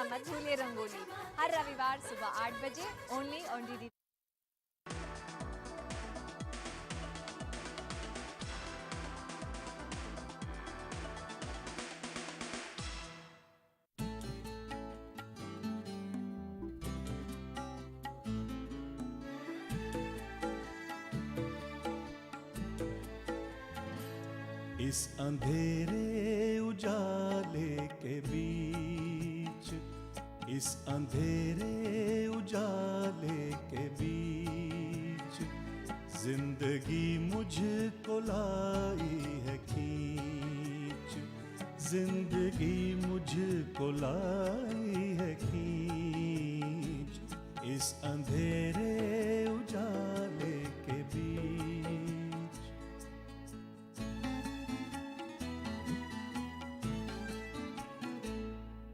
देखना मत भूलिए रंगोली, हर रविवार सुबह 8 बजे ओनली ऑन डीडी। इस अंधेरे उजाले के बीच, इस अंधेरे उजाले के बीच, जिंदगी मुझको लाई है खींच, जिंदगी मुझको लाई है खींच, इस अंधेरे उजाले के बीच।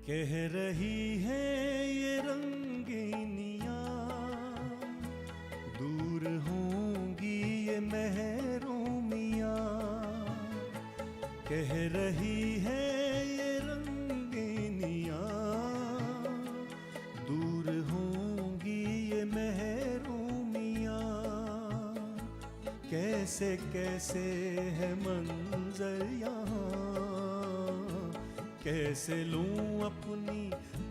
कह रही है ये रंगीनियाँ, दूर होंगी ये महरूमियाँ, कह रही है ये रंगीनियाँ, दूर होंगी ये महरूमियाँ, कैसे कैसे है मंजर यहाँ, कैसे लूं अपनी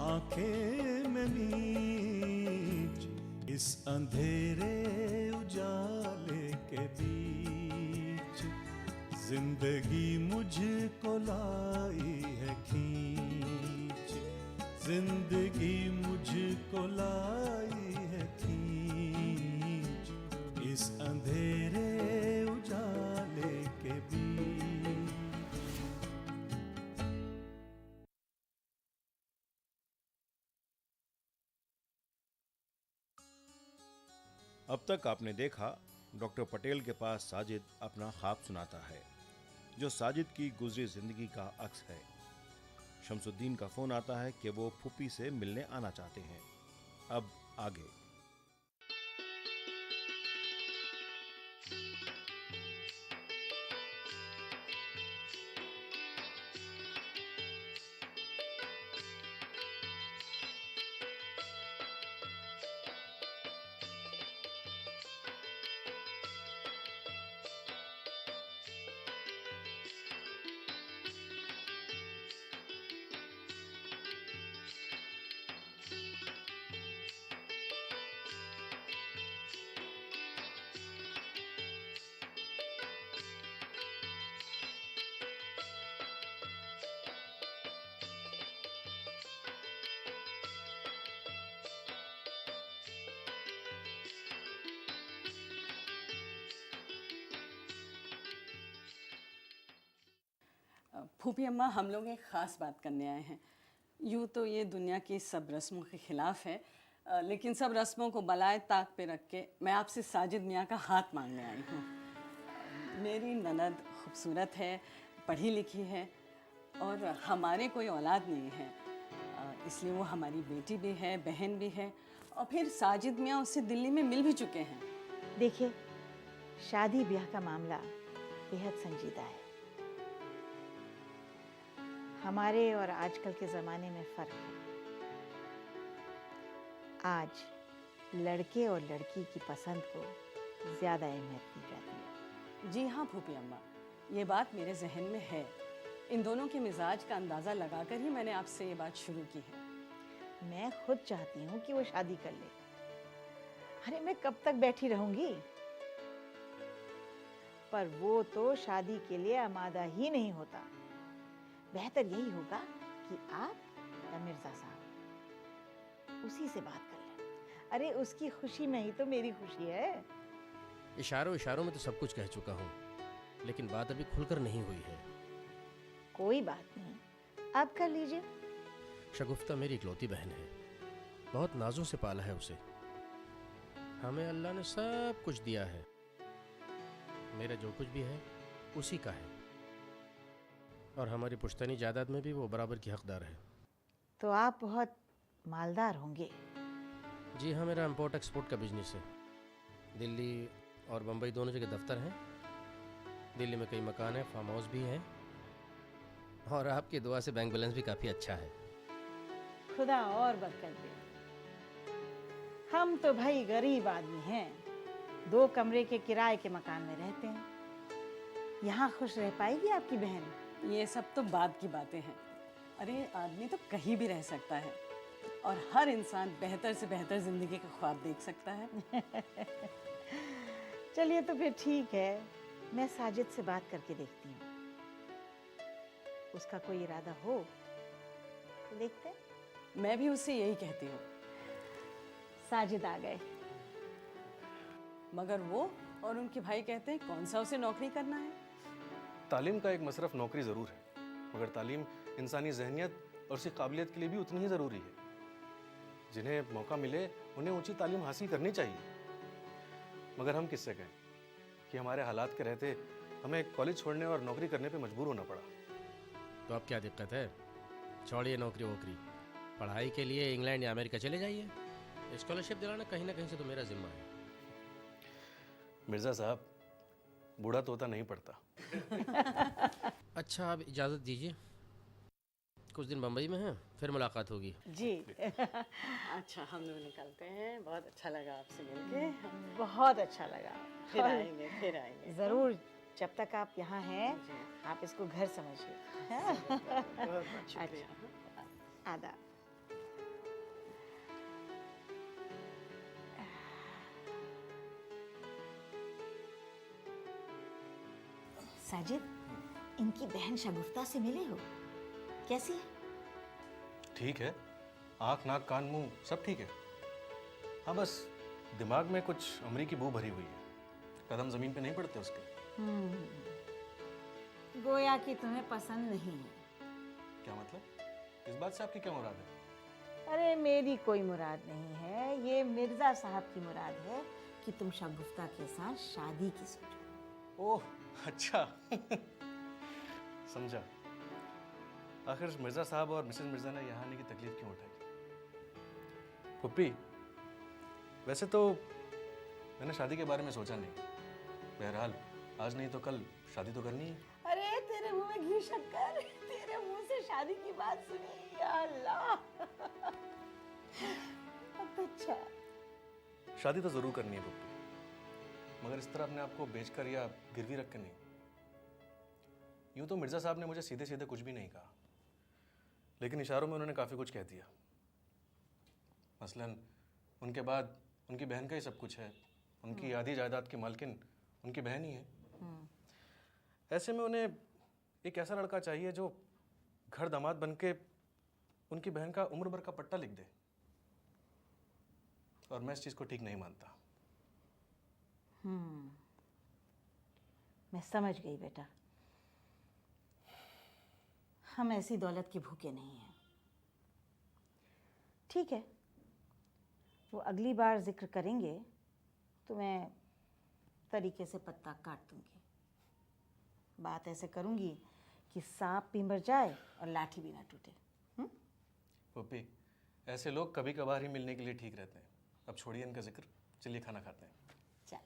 आंखें में नीच, इस अंधेरे उजाले के बीच, जिंदगी मुझको लाई है खींच, जिंदगी मुझको लाई है खींच, इस अंधेरे उजाले के बीच। अब तक आपने देखा डॉक्टर पटेल के पास साजिद अपना ख्वाब सुनाता है, जो साजिद की गुजरी जिंदगी का अक्स है। शमसुद्दीन का फोन आता है कि वो फूफी से मिलने आना चाहते हैं। अब आगे। फूफी अम्मा, हम लोग एक ख़ास बात करने आए हैं। यूँ तो ये दुनिया की सब रस्मों के ख़िलाफ़ है, लेकिन सब रस्मों को बलाए ताक पे रख के मैं आपसे साजिद मियाँ का हाथ मांगने आई हूँ। मेरी ननद खूबसूरत है, पढ़ी लिखी है और हमारे कोई औलाद नहीं है, इसलिए वो हमारी बेटी भी है, बहन भी है, और फिर साजिद मियाँ उससे दिल्ली में मिल भी चुके हैं। देखिए, शादी ब्याह का मामला बेहद संजीदा है। हमारे और आजकल के ज़माने में फ़र्क है। आज लड़के और लड़की की पसंद को ज़्यादा अहमियत दी जाती है। जी हाँ फूफी अम्मा, ये बात मेरे जहन में है। इन दोनों के मिजाज का अंदाज़ा लगाकर ही मैंने आपसे ये बात शुरू की है। मैं खुद चाहती हूँ कि वो शादी कर ले। अरे मैं कब तक बैठी रहूँगी? पर वो तो शादी के लिए आमादा ही नहीं होता। बेहतर यही होगा कि आप या मिर्जा साहब उसी से बात कर लें। अरे उसकी खुशी में ही तो मेरी खुशी है। इशारों इशारों में तो सब कुछ कह चुका हूँ, लेकिन बात अभी खुलकर नहीं हुई है। कोई बात नहीं, आप कर लीजिए। शगुफ्ता मेरी इकलौती बहन है, बहुत नाजों से पाला है उसे। हमें अल्लाह ने सब कुछ दिया है, मेरा जो कुछ भी है उसी का है, और हमारी पुश्तनी जायदाद में भी वो बराबर की हकदार है। तो आप बहुत मालदार होंगे। जी हाँ, मेरा इंपोर्ट एक्सपोर्ट का बिजनेस है। दिल्ली और बम्बई दोनों जगह दफ्तर हैं। दिल्ली में कई मकान हैं, फार्म हाउस भी हैं, और आपकी दुआ से बैंक बैलेंस भी काफ़ी अच्छा है। खुदा और बरकत दे। हम तो भाई गरीब आदमी हैं, 2 कमरे के किराए के मकान में रहते हैं। यहाँ खुश रह पाएगी आपकी बहन? ये सब तो बाद की बातें हैं। अरे आदमी तो कहीं भी रह सकता है और हर इंसान बेहतर से बेहतर जिंदगी का ख्वाब देख सकता है। चलिए तो फिर ठीक है, मैं साजिद से बात करके देखती हूँ। उसका कोई इरादा हो तो देखते हैं। मैं भी उससे यही कहती हूँ, साजिद आ गए। मगर वो और उनके भाई कहते हैं कौन सा उसे नौकरी करना है। तालीम का एक मसरफ नौकरी ज़रूर है, मगर तालीम इंसानी जहनियत और उसकी काबिलियत के लिए भी उतनी ही ज़रूरी है। जिन्हें मौका मिले उन्हें ऊंची तालीम हासिल करनी चाहिए। मगर हम किससे कहें कि हमारे हालात के रहते हमें कॉलेज छोड़ने और नौकरी करने पे मजबूर होना पड़ा। तो अब क्या दिक्कत है? छोड़िए नौकरी वोकरी, पढ़ाई के लिए इंग्लैंड या अमेरिका चले जाइए। स्कॉलरशिप दिलाना कहीं ना कहीं से तो मेरा जिम्मा है। मिर्ज़ा साहब, बूढ़ा तोता नहीं पड़ता। अच्छा, आप इजाज़त दीजिए, कुछ दिन बम्बई में हैं, फिर मुलाकात होगी। जी। अच्छा, हम लोग निकलते हैं। बहुत अच्छा लगा आपसे मिलके। बहुत अच्छा लगा। फिर आएंगे, फिर आएंगे। जरूर, जब तक आप यहाँ हैं आप इसको घर समझिए। बहुत शुक्रिया। आदाब। साजिद, इनकी बहन शगुफ्ता से मिले हो? कैसी है? ठीक है, आँख नाक कान मुंह सब ठीक है। हाँ, बस दिमाग में कुछ अमरीकी बू भरी हुई है, कदम जमीन पे नहीं पड़ते उसके। गोया कि तुम्हें पसंद नहीं है। क्या मतलब? इस बात से आपकी क्या मुराद है? अरे मेरी कोई मुराद नहीं है, ये मिर्जा साहब की मुराद है कि तुम शगुफ्ता के साथ शादी की सोचो। ओह अच्छा। समझा। आखिर मिर्जा साहब और मिसेस मिर्जा ने यहाँ आने की तकलीफ क्यों उठाई? पुप्पी, वैसे तो मैंने शादी के बारे में सोचा नहीं। बहरहाल आज नहीं तो कल शादी तो करनी है। अरे तेरे मुंह में घी शक्कर, तेरे मुंह से शादी की बात सुनी, या अल्लाह। अच्छा, शादी तो जरूर करनी है पुप्पी, मगर इस तरह अपने आप को बेचकर या गिरवी रख के नहीं। यूं तो मिर्जा साहब ने मुझे सीधे सीधे कुछ भी नहीं कहा, लेकिन इशारों में उन्होंने काफी कुछ कह दिया। मसलन उनके बाद उनकी बहन का ही सब कुछ है, उनकी आधी जायदाद की मालकिन उनकी बहन ही है। ऐसे में उन्हें एक ऐसा लड़का चाहिए जो घर दामाद बनके उनकी बहन का उम्र भर का पट्टा लिख दे, और मैं इस चीज को ठीक नहीं मानता। मैं समझ गई बेटा, हम ऐसी दौलत के भूखे नहीं हैं। ठीक है, वो अगली बार जिक्र करेंगे तो मैं तरीके से पत्ता काट दूंगी। बात ऐसे करूंगी कि सांप भी मर जाए और लाठी भी ना टूटे। पुप्पी, ऐसे लोग कभी कभार ही मिलने के लिए ठीक रहते हैं। अब छोड़िए इनका जिक्र, चलिए खाना खाते हैं। चल।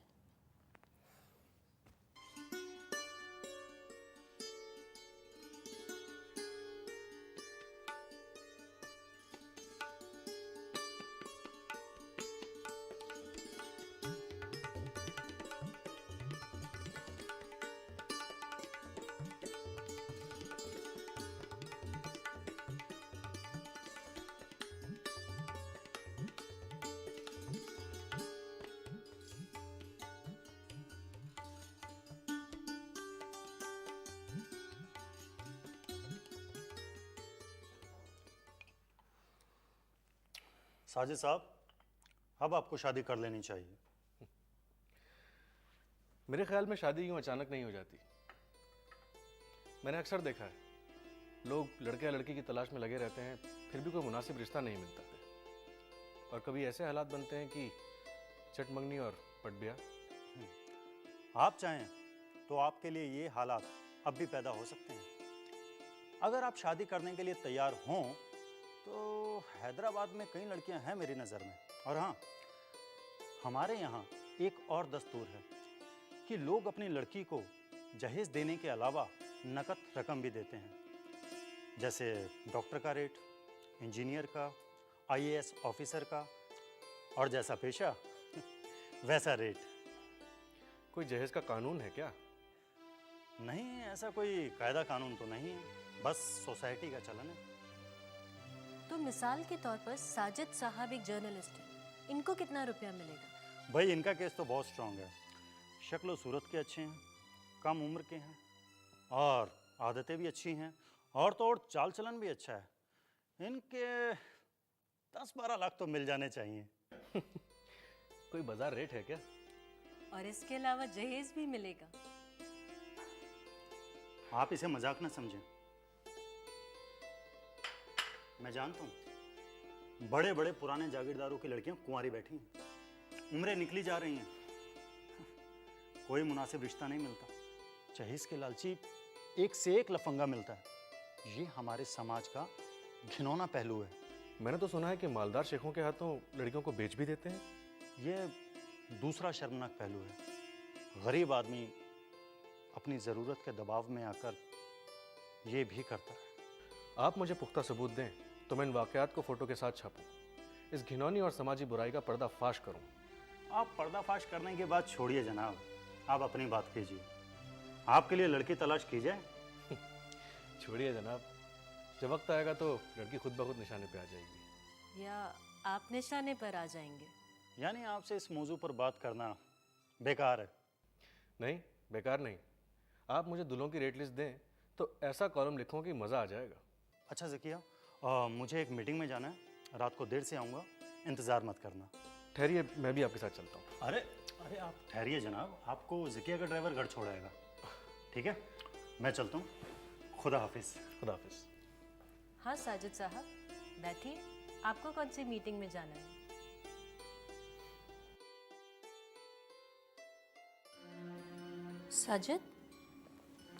साजिद साहब, अब आपको शादी कर लेनी चाहिए। मेरे ख्याल में शादी यूं अचानक नहीं हो जाती। मैंने अक्सर देखा है, लोग लड़के या लड़की की तलाश में लगे रहते हैं, फिर भी कोई मुनासिब रिश्ता नहीं मिलता है, और कभी ऐसे हालात बनते हैं कि चट मंगनी और पट ब्याह। आप चाहें तो आपके लिए ये हालात अब भी पैदा हो सकते हैं। अगर आप शादी करने के लिए तैयार हों तो हैदराबाद में कई लड़कियां हैं मेरी नज़र में। और हाँ, हमारे यहाँ एक और दस्तूर है कि लोग अपनी लड़की को जहेज़ देने के अलावा नकद रकम भी देते हैं, जैसे डॉक्टर का रेट, इंजीनियर का, आईएएस ऑफिसर का, और जैसा पेशा वैसा रेट। कोई जहेज का कानून है क्या? नहीं, ऐसा कोई कायदा कानून तो नहीं है, बस सोसाइटी का चलन है। तो मिसाल के तौर पर साजिद साहब एक जर्नलिस्ट हैं, इनको कितना रुपया मिलेगा? भाई इनका केस तो बहुत स्ट्रांग है। शक्ल सूरत के अच्छे हैं, कम उम्र के हैं, और आदतें भी अच्छी हैं, और तो और चाल चलन भी अच्छा है। इनके 10-12 लाख तो मिल जाने चाहिए। कोई बाजार रेट है क्या? और इसके अलावा जहेज भी मिलेगा। आप इसे मजाक ना समझें। मैं जानता हूँ बड़े बड़े पुराने जागीरदारों की लड़कियां कुंवारी बैठी हैं, उम्रें निकली जा रही हैं, कोई मुनासिब रिश्ता नहीं मिलता, जहेज के लालची एक से एक लफंगा मिलता है। ये हमारे समाज का घिनौना पहलू है। मैंने तो सुना है कि मालदार शेखों के हाथों लड़कियों को बेच भी देते हैं। ये दूसरा शर्मनाक पहलू है। गरीब आदमी अपनी ज़रूरत के दबाव में आकर ये भी करता है। आप मुझे पुख्ता सबूत दें तो मैं इन वाकयात को फोटो के साथ छापूं, इस घिनौनी और समाजी बुराई का पर्दाफाश करूं। आप पर्दाफाश करने के बाद छोड़िए जनाब, आप अपनी बात कीजिए। आपके लिए लड़की तलाश की जाए? छोड़िए जनाब, जब वक्त आएगा तो लड़की खुद ब खुद निशाने पे आ जाएगी। या आप निशाने पर आ जाएंगे? यानी आपसे इस मौजू पर बात करना बेकार है? नहीं, बेकार नहीं। आप मुझे दुल्हों की रेट लिस्ट दें तो ऐसा कॉलम लिखूं कि मज़ा आ जाएगा। अच्छा ज़किया, मुझे एक मीटिंग में जाना है, रात को देर से आऊँगा, इंतज़ार मत करना। ठहरिए, मैं भी आपके साथ चलता हूँ। अरे अरे आप ठहरिए जनाब, आपको ज़किया का ड्राइवर घर छोड़ाएगा। ठीक है, मैं चलता हूँ। खुदा हाफिज़। खुदा हाफिज़। हाँ साजिद साहब, बैठिए। आपको कौन सी मीटिंग में जाना है? साजिद,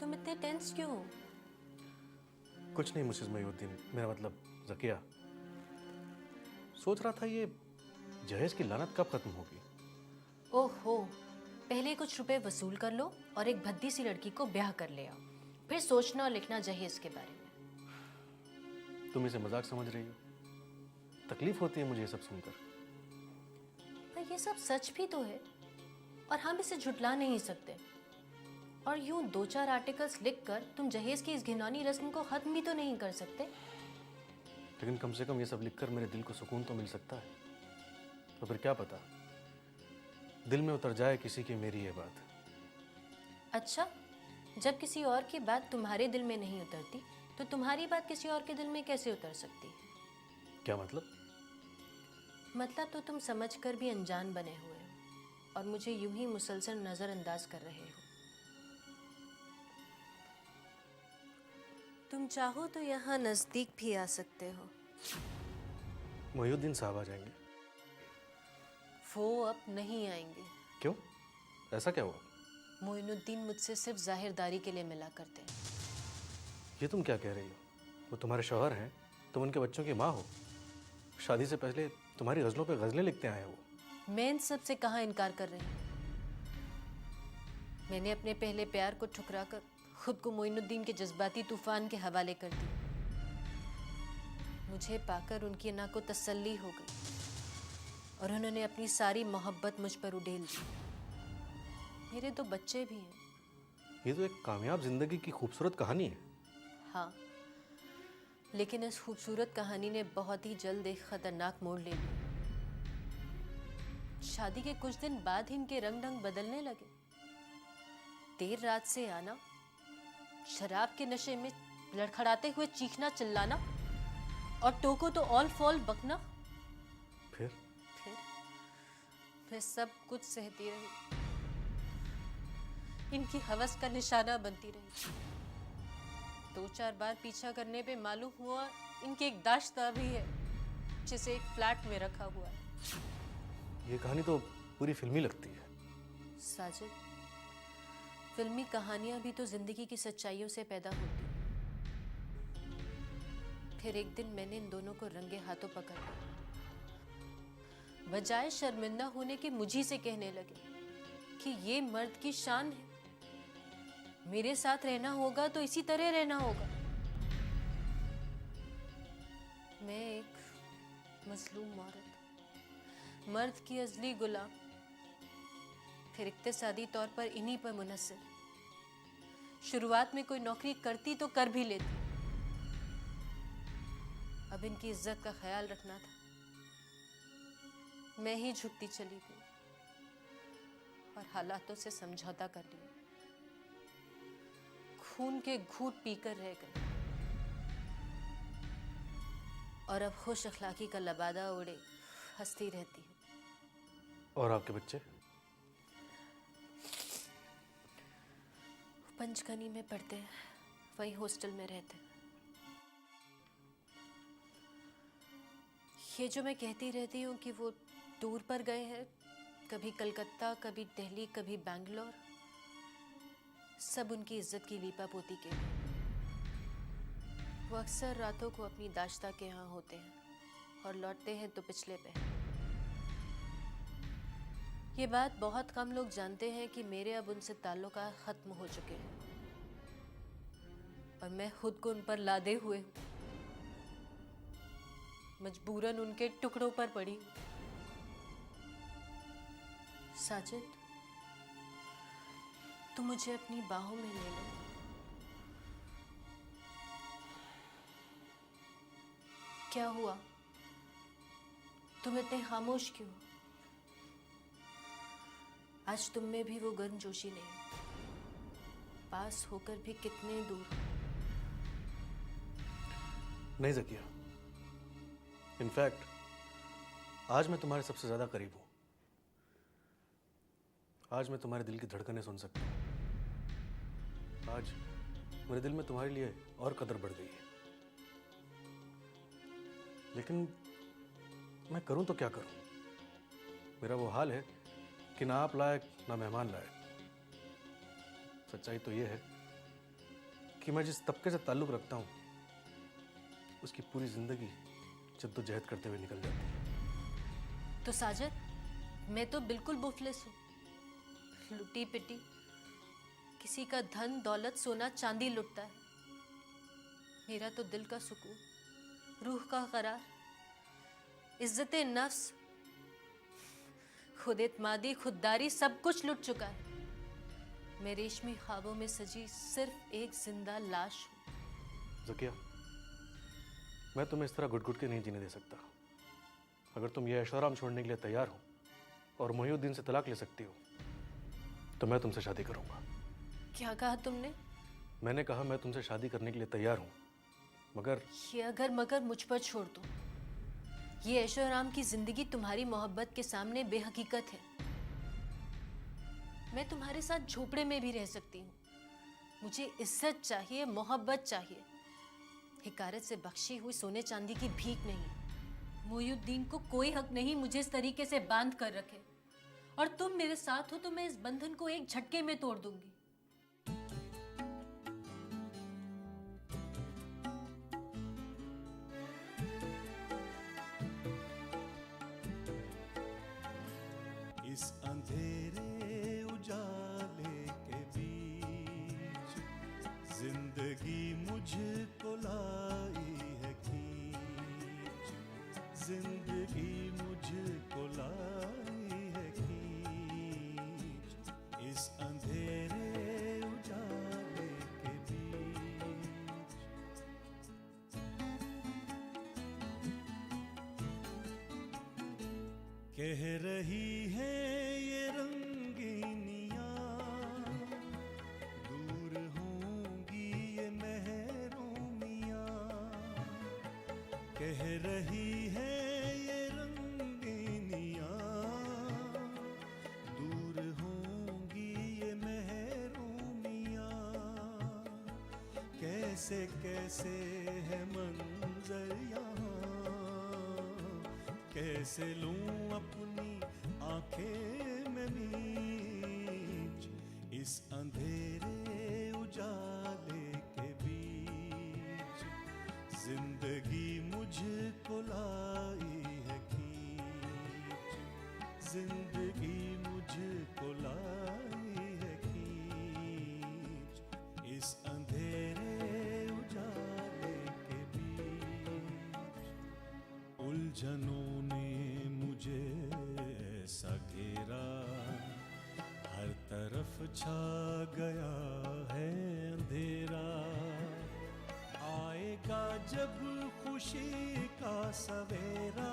तुम इतने टेंस क्यों हो? कुछ नहीं मिसेस मयूद्दीन, मेरा मतलब ज़किया। सोच रहा था ये जहेज की लानत कब खत्म होगी। ओहो, पहले कुछ रुपए वसूल कर लो और एक भद्दी सी लड़की को ब्याह कर ले आओ, फिर सोचना और लिखना जहेज के बारे में। तुम इसे मजाक समझ रही हो? तकलीफ होती है मुझे ये सब सुनकर। पर ये सब सच भी तो है और हम इसे झुटला नहीं सकते। और यूं 2-4 आर्टिकल्स लिखकर तुम जहेज की इस घिनौनी रस्म को खत्म भी तो नहीं कर सकते। लेकिन कम से कम ये सब लिखकर मेरे दिल को सुकून तो मिल सकता है। तो फिर क्या पता दिल में उतर जाए किसी की मेरी ये बात। अच्छा, जब किसी और की बात तुम्हारे दिल में नहीं उतरती तो तुम्हारी बात किसी और के दिल में कैसे उतर सकती है? क्या मतलब? मतलब तो तुम समझकर भी अनजान बने हुए हो और मुझे यूं ही मुसलसल नजरअंदाज कर रहे हो। तुम चाहो तो यहाँ नजदीक भी आ सकते हो। मोहिउद्दीन साहब आ जाएंगे? वो अब नहीं आएंगे। क्यों? ऐसा क्या हुआ? मोइनुद्दीन मुझसे सिर्फ जाहिरदारी के लिए मिला करते हैं। ये तुम क्या कह रही हो? वो तुम्हारे शौहर हैं, तुम उनके बच्चों की माँ हो। शादी से पहले तुम्हारी गज़लों पे गज़लें लिखते आए हैं वो। मैं इन सब से कहाँ इनकार कर रही हूँ। मैंने अपने पहले प्यार को ठुकराकर खुद को मोइनुद्दीन के जज्बाती तूफान के हवाले कर दिया। मुझे पाकर उनकी ना को तसल्ली हो गई और उन्होंने अपनी सारी मोहब्बत मुझ पर उड़ेल दी। मेरे 2 बच्चे भी हैं। ये तो एक कामयाब जिंदगी की खूबसूरत कहानी है। हाँ, लेकिन इस खूबसूरत कहानी ने बहुत ही जल्द एक खतरनाक मोड़ ले लिया। शादी के कुछ दिन बाद ही इनके रंग ढंग बदलने लगे। देर रात से आना, शराब के नशे में लड़खड़ाते हुए चीखना चिल्लाना और टोको तो ऑल फॉल बकना। फिर मैं सब कुछ सहती रही, इनकी हवस का निशाना बनती रही। 2-4 बार पीछा करने पे मालूम हुआ इनकी एक दाश्ता भी है जिसे एक फ्लैट में रखा हुआ है। ये कहानी तो पूरी फिल्मी लगती है। साजिद, फिल्मी कहानियां भी तो जिंदगी की सच्चाइयों से पैदा होती हैं। फिर एक दिन मैंने इन दोनों को रंगे हाथों पकड़ लिया। बजाय शर्मिंदा होने के मुझी से कहने लगे कि ये मर्द की शान है, मेरे साथ रहना होगा तो इसी तरह रहना होगा। मैं एक मजलूम औरत, मर्द की अजली गुलाम, फिर इक्तिसादी तौर पर इन्हीं पर मुनहसर। शुरुआत में कोई नौकरी करती तो कर भी लेती, अब इनकी इज्जत का ख्याल रखना था। मैं ही झुकती चली गई और हालातों से समझौता कर लिया। खून के घूंट पीकर रह गई और अब खुश अखलाकी का लबादा उड़े हंसती रहती हूँ। और आपके बच्चे? पंचगनी में पढ़ते हैं, वही हॉस्टल में रहते हैं। ये जो मैं कहती रहती हूँ कि वो टूर पर गए हैं, कभी कलकत्ता, कभी दिल्ली, कभी बैंगलोर, सब उनकी इज्जत की लीपापोती के लिए। वो अक्सर रातों को अपनी दाश्ता के यहाँ होते हैं और लौटते हैं तो पिछले पहर। ये बात बहुत कम लोग जानते हैं कि मेरे अब उनसे ताल्लुकात खत्म हो चुके हैं और मैं खुद को उन पर लादे हुए हूँ, मजबूरन उनके टुकड़ों पर पड़ी हूँ। साजिद, तुम मुझे अपनी बाहों में ले लो। क्या हुआ? तुम इतने खामोश क्यों? आज तुम में भी वो गर्मजोशी नहीं, पास होकर भी कितने दूर। नहीं ज़किया, इनफैक्ट आज मैं तुम्हारे सबसे ज़्यादा करीब हूँ। आज मैं तुम्हारे दिल की धड़कनें सुन सकता हूँ। आज मेरे दिल में तुम्हारे लिए और कदर बढ़ गई है। लेकिन मैं करूँ तो क्या करूँ? मेरा वो हाल है कि ना आप लायक ना मेहमान लायक। सच्चाई तो ये है कि मैं जिस तबके से ताल्लुक़ रखता हूँ उसकी पूरी ज़िंदगी जद्दोजहद करते हुए निकल जाती है। तो साजिद, मैं तो बिल्कुल बुफलिस हूँ, लुटी पिटी, किसी का धन दौलत सोना चांदी लुटता है। मेरा तो दिल का सुकून, रूह का करार, इज्जत नफ्स, खुद एतमादी, खुददारी सब कुछ लुट चुका है। मैं रेशमी ख्वाबों में सजी सिर्फ एक जिंदा लाश हूँ। ज़किया, मैं तुम्हें इस तरह घुट-घुट के नहीं जीने दे सकता। अगर तुम ये ऐशोआराम छोड़ने के लिए तैयार हो और मोहिउद्दीन से तलाक ले सकती हो तो मैं तुमसे शादी करूंगा। क्या कहा तुमने? मैंने कहा मैं तुमसे शादी करने के लिए तैयार हूँ, मगर ये अगर मगर मुझ पर छोड़ दो। ये ऐशोआराम की जिंदगी तुम्हारी मोहब्बत के सामने बेहकीकत है। मैं तुम्हारे साथ झोपड़े में भी रह सकती हूँ। मुझे इज्जत चाहिए, मोहब्बत चाहिए, हिकारत से बख्शी हुई सोने चांदी की भीख नहीं। मोहिउद्दीन को कोई हक नहीं मुझे इस तरीके से बांध कर रखे, और तुम मेरे साथ हो तो मैं इस बंधन को एक झटके में तोड़ दूंगी। इस अंधेरे उजाले के बीच जिंदगी मुझको लाई है खींच, जिंदगी मुझको लाई है खींच। इस अंधेरे उजाले के बीच कह रही है ये रंगीनियां, दूर होंगी ये महरूमियां। कह रही है ये रंगीनियां, दूर होंगी ये महरूमियां। कैसे कैसे है मंजर यहाँ, कैसे लूं अपनी आंखें में नीच। इस अंधेरे उजाले के बीच जिंदगी मुझको लाई है खींच, जिंदगी मुझको लाई है खींच। इस अंधेरे उजाले के बीच उलझ उलझनों ने मुझे ऐसा घेरा, हर तरफ छा गया है अंधेरा। आएगा जब खुशी का सवेरा,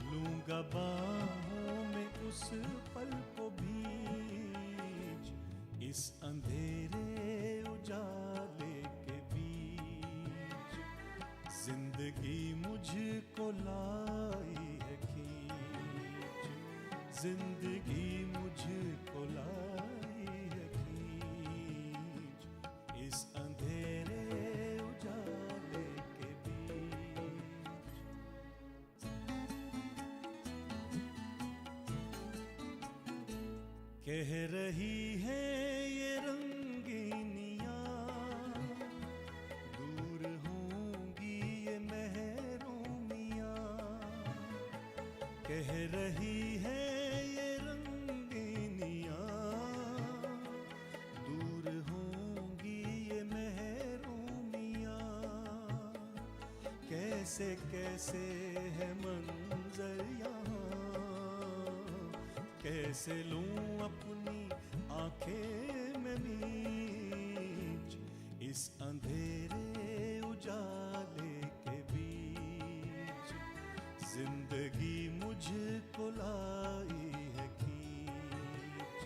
लूंगा बाहों में उस पल को भींच, इस अंधेरे उजाले के बीच। जिंदगी मुझको लाई है खींच, जिंदगी मुझको लाई है खींच, इस अंधेरे उजाले के बीच। कह रही है ये रंगीनियां, दूर होंगी ये महरूमियां। कह रही है ये रंगीनियां, दूर होंगी ये महरूमियां। कैसे कैसे है मंजर यहाँ, कैसे लूं अपनी आंखें में नीच, इस अंधेरे उजाले के बीच। जिंदगी मुझको लाई है खींच,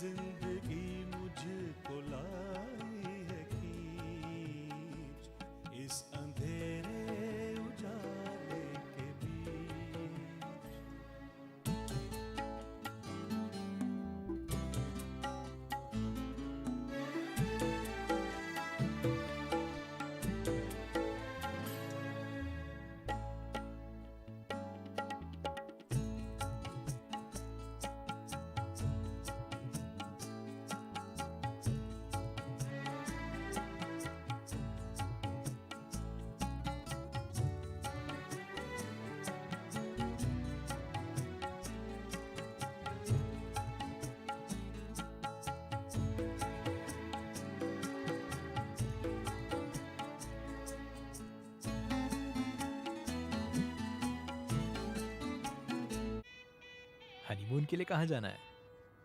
जिंदगी मुझको लाई है खींच, इस अंधेरे उजाले के बीच। हनीमून के लिए कहाँ जाना है?